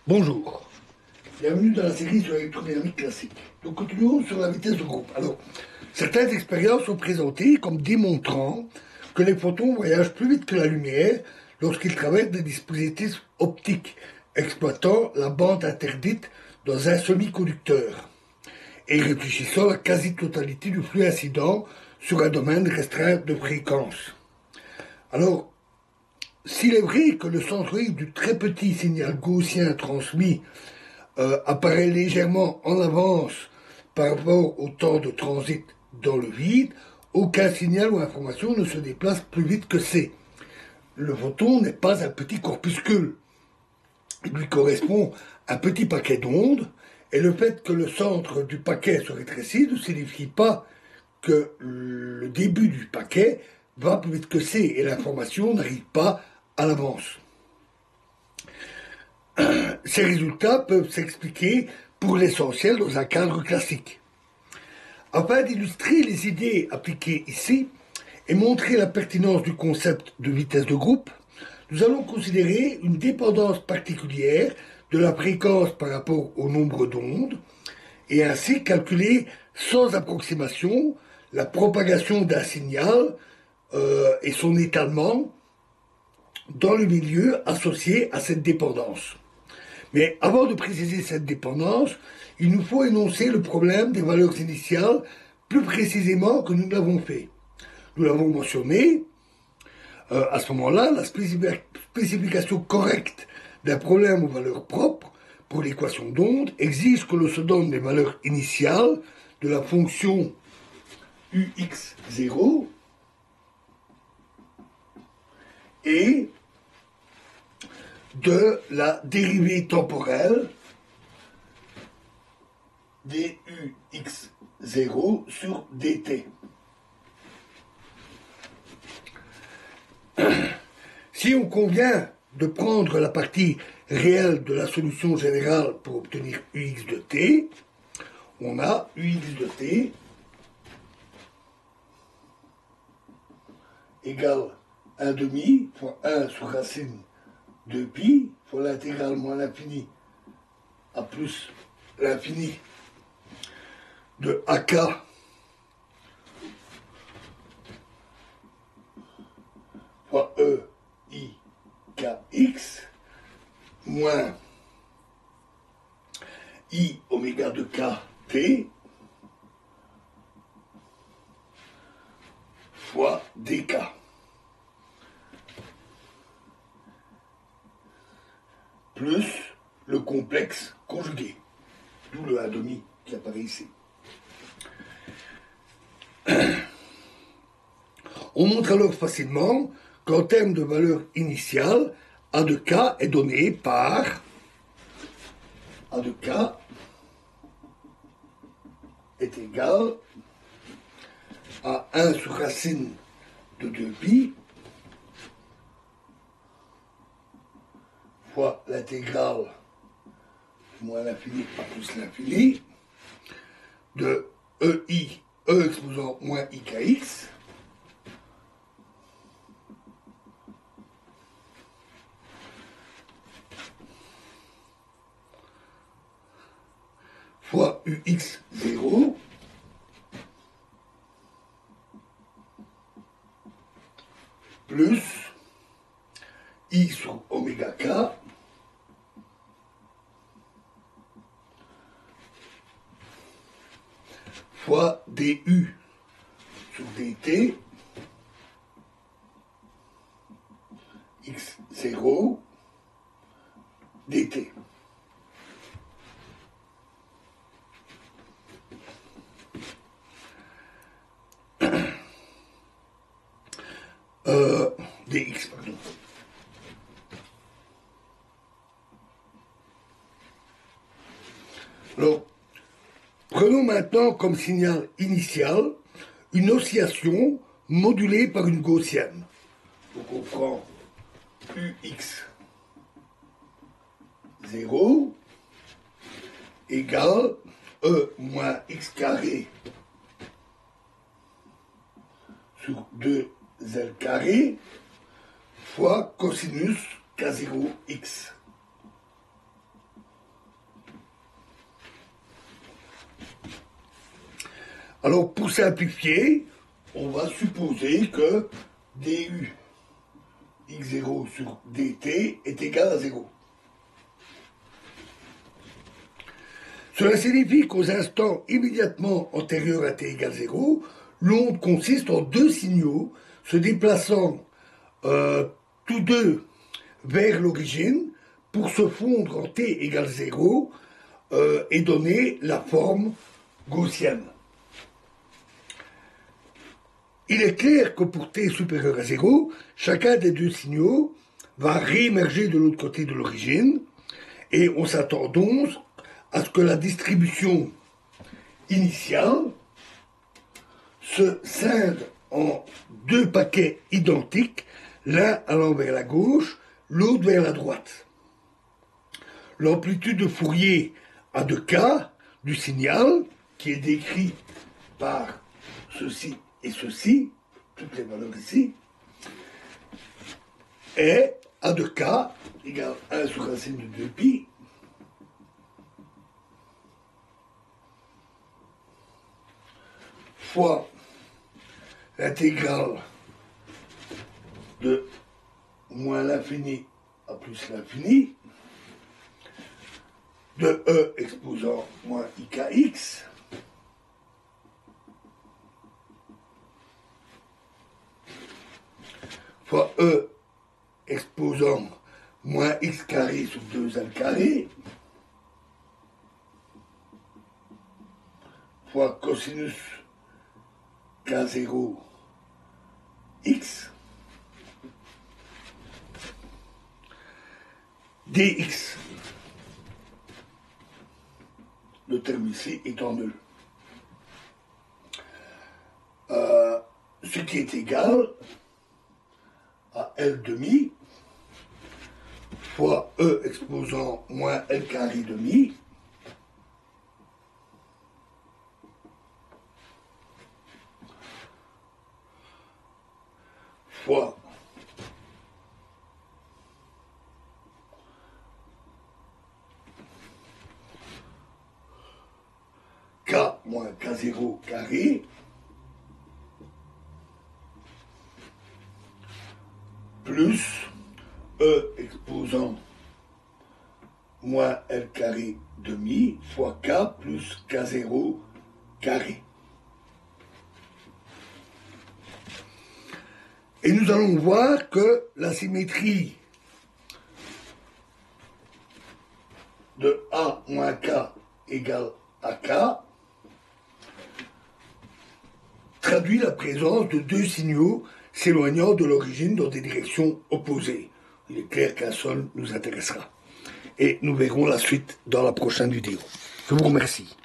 Bonjour, bienvenue dans la série sur l'électrodynamique classique. Nous continuons sur la vitesse de groupe. Alors, certaines expériences sont présentées comme démontrant que les photons voyagent plus vite que la lumière lorsqu'ils traversent des dispositifs optiques exploitant la bande interdite dans un semi-conducteur et réfléchissant la quasi-totalité du flux incident sur un domaine restreint de fréquence. Alors, s'il est vrai que le centroïde du très petit signal gaussien transmis apparaît légèrement en avance par rapport au temps de transit dans le vide, aucun signal ou information ne se déplace plus vite que c. Le photon n'est pas un petit corpuscule. Il lui correspond un petit paquet d'ondes, et le fait que le centre du paquet se rétrécit ne signifie pas que le début du paquet va plus vite que c, et l'information n'arrive pas à l'avance. Ces résultats peuvent s'expliquer pour l'essentiel dans un cadre classique. Afin d'illustrer les idées appliquées ici et montrer la pertinence du concept de vitesse de groupe, nous allons considérer une dépendance particulière de la fréquence par rapport au nombre d'ondes et ainsi calculer sans approximation la propagation d'un signal et son étalement dans le milieu associé à cette dépendance. Mais avant de préciser cette dépendance, il nous faut énoncer le problème des valeurs initiales plus précisément que nous l'avons fait. Nous l'avons mentionné, à ce moment-là, la spécification correcte d'un problème aux valeurs propres pour l'équation d'onde exige que l'on se donne les valeurs initiales de la fonction ux0 et de la dérivée temporelle dux0 sur dt. Si on convient de prendre la partie réelle de la solution générale pour obtenir ux de t, on a ux de t égale 1 demi fois 1 sur racine de pi fois l'intégrale moins l'infini à plus l'infini de ak fois e i kx moins i oméga de k t fois dk. Plus le complexe conjugué, d'où le 1,5 qui apparaît ici. On montre alors facilement qu'en termes de valeur initiale, A de K est donné par A de K est égal à 1 sur racine de 2pi fois l'intégrale moins l'infini à plus l'infini de EI, E exposant moins IKX fois UX0 plus I sur oméga K fois du sur dt x0 dt. Dx, pardon. Alors, prenons maintenant comme signal initial une oscillation modulée par une gaussienne. Donc on prend ux0 égale E moins x carré sur 2L carré fois cosinus K0x. Alors, pour simplifier, on va supposer que du x0 sur dt est égal à 0. Cela signifie qu'aux instants immédiatement antérieurs à t égale 0, l'onde consiste en deux signaux se déplaçant tous deux vers l'origine pour se fondre en t égale 0 et donner la forme gaussienne. Il est clair que pour t supérieur à 0, chacun des deux signaux va réémerger de l'autre côté de l'origine et on s'attend donc à ce que la distribution initiale se scinde en deux paquets identiques, l'un allant vers la gauche, l'autre vers la droite. L'amplitude de Fourier à 2K du signal, qui est décrit par ceci et ceci, toutes les valeurs ici, est A de K égale 1 sur racine de 2pi fois l'intégrale de moins l'infini à plus l'infini de E exposant moins IKX fois E exposant moins x carré sur 2l carré fois cosinus K0 x dx. Le terme ici étant nul. Ce qui est égal à L demi fois E exposant moins L carré demi fois K moins K0 carré plus E exposant moins L carré demi fois K plus K0 carré. Et nous allons voir que la symétrie de A moins K égale à K traduit la présence de deux signaux s'éloignant de l'origine dans des directions opposées. Il est clair qu'un seul nous intéressera. Et nous verrons la suite dans la prochaine vidéo. Je vous remercie.